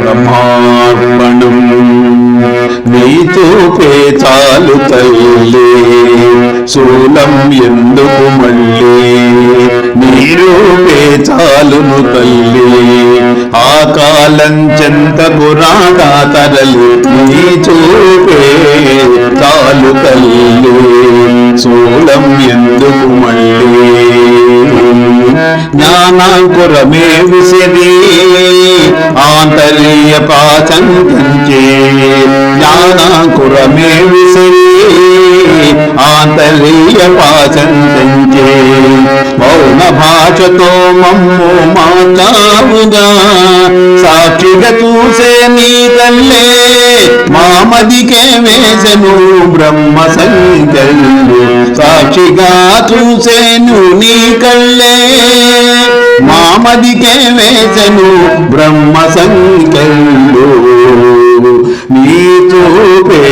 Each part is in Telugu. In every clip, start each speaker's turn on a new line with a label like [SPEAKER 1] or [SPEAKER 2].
[SPEAKER 1] బ్రహ్మార్పణం నీ చూపే చాలు తల్లి, శూలం ఎందుకు మళ్ళీ, నీ రూపే చాలును తల్లి, ఆ కాలం చెంతకు రాగా తరలి, నీ చూపే చాలు తల్లి, శూలం ఎందుకు మళ్ళీ. జ్ఞానాంకురమే విసిరి ఆంతర్య పాచం కంచే, జ్ఞానాంకురమే విసిరి ఆంతర్య పాచం కంచే, మౌన భాషతో మమ్ము మాతావుగా సాక్షిగా చూసే నీ తల్లే, మామదికే వేసెను బ్రహ్మ సంకల్లు, సాక్షిగా చూసేను నీ కళ్ళే, మామదికే వేసెను బ్రహ్మ సంకల్లు, నీ చూపే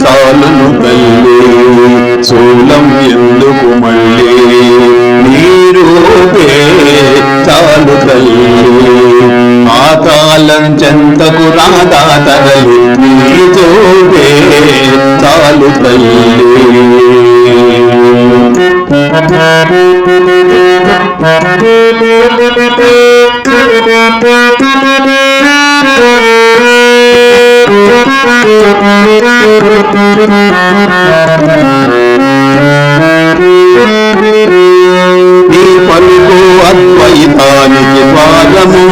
[SPEAKER 1] చాలును తల్లి, శూలం ఎందుకు మళ్ళీ, నీ రూపే చాలు తల్లి, ఆ కాలం చెంతకు రాగా తరలి, నీ చూపే చాలు తల్లి. నీ పలుకు అద్వైతానికి ద్వారము,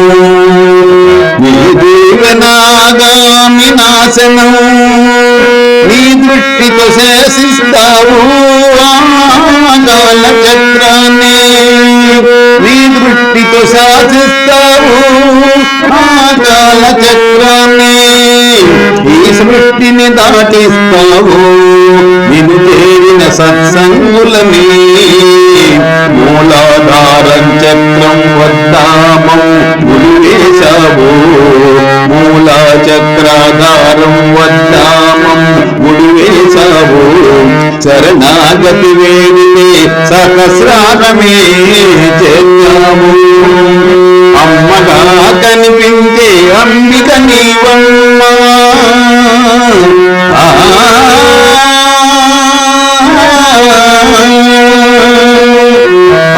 [SPEAKER 1] నీ దీవెనాగామి నాశనం, నీ దృష్టితో శేషిస్తావు ఆకాల చక్రాన్ని, నీ దృష్టితో శాసిస్తావు ఆకాల చక్రాన్ని, ఈ సృష్టిని దాటిస్తావు నిన్ను చేరిన సత్సంగులమే, మూలాధారం చక్రం వద్దామం గుడివేశావు, మూలా చక్రాధారం వద్దామం గుడివేశావు, శరణాగతి వేడితే సహస్రారమే చేశావు, అమ్మగా కనిపించే అంబిక నీవమ్మా,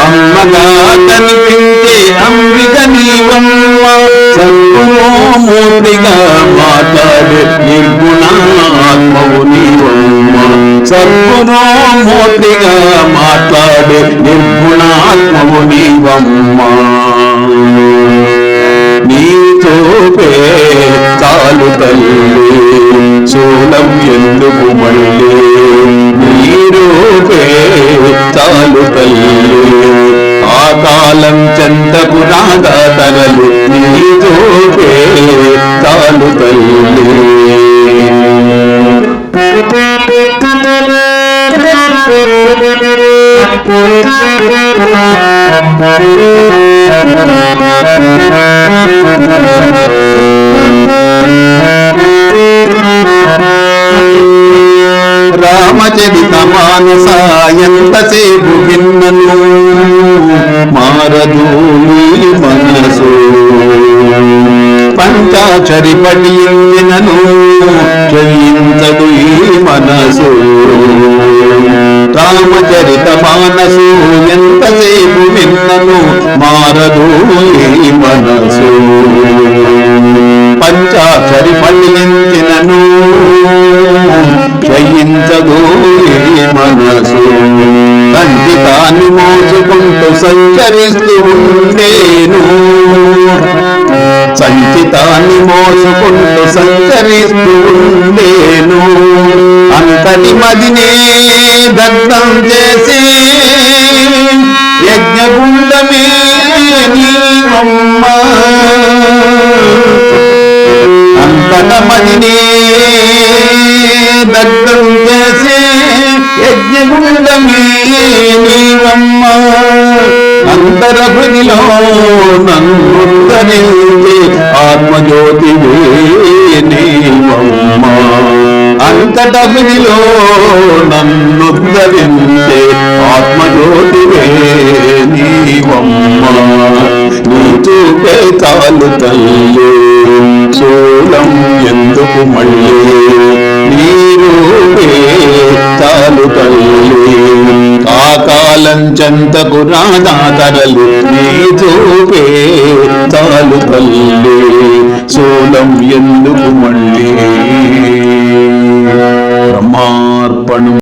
[SPEAKER 1] అమ్మగా కనిపించే అంబిక నీవమ్మ, సద్గుణమూర్తిగా మాట్లాడే నిర్గుణాత్మవు నీవమ్మ, సద్గుణమూర్తిగా మాట్లాడే నిర్గుణాత్మవు నీవమ్మ, నీ చూపే చాలు తల్లి, శూలం ఎందుకు మళ్ళీ, నీ రూపే చాలు తల్లి, ఆ కాలం చెంతకు రాగా తరలి, నీ చూపే చాలు తల్లి. రామచరిత మానస ఎంతసేపు విన్నను, మారదు నీ మనసు, పంచాక్షరి పఠించినను చరించదు ఈ మనసు, రామచరిత మానసు ఎంతసేపు విన్నను, మారదు ఈ మనసు, పంచాక్షరి పఠించినను జయించదు ఈ మనసు, కంటితాన్ని మోసుకుంటూ సంచరిస్తూ ఉండేను, సంచితాన్ని మోసుకుంటూ సంచరిస్తూ ఉండేను, అంతటి మదినే దగ్ధం చేసి యజ్ఞగుండమే నీవమ్మ, అంతట మదినే దగ్ధం చేసి యజ్ఞగుండమే నీవమ్మ, అంతరభృతిలో నన్నుద్ధరించే ఆత్మజ్యోతివే నీవమ్మ, అంతటభృతిలో నన్నుద్ధరించే చాలు తల్లి శూలం ఎందుకు మళ్ళీ నీ రూపే చాలు తల్లి కాకాలం చెంతకు రాధా తరలు నీ చూపే చాలు తల్లి శూలం ఎందుకు మళ్ళీ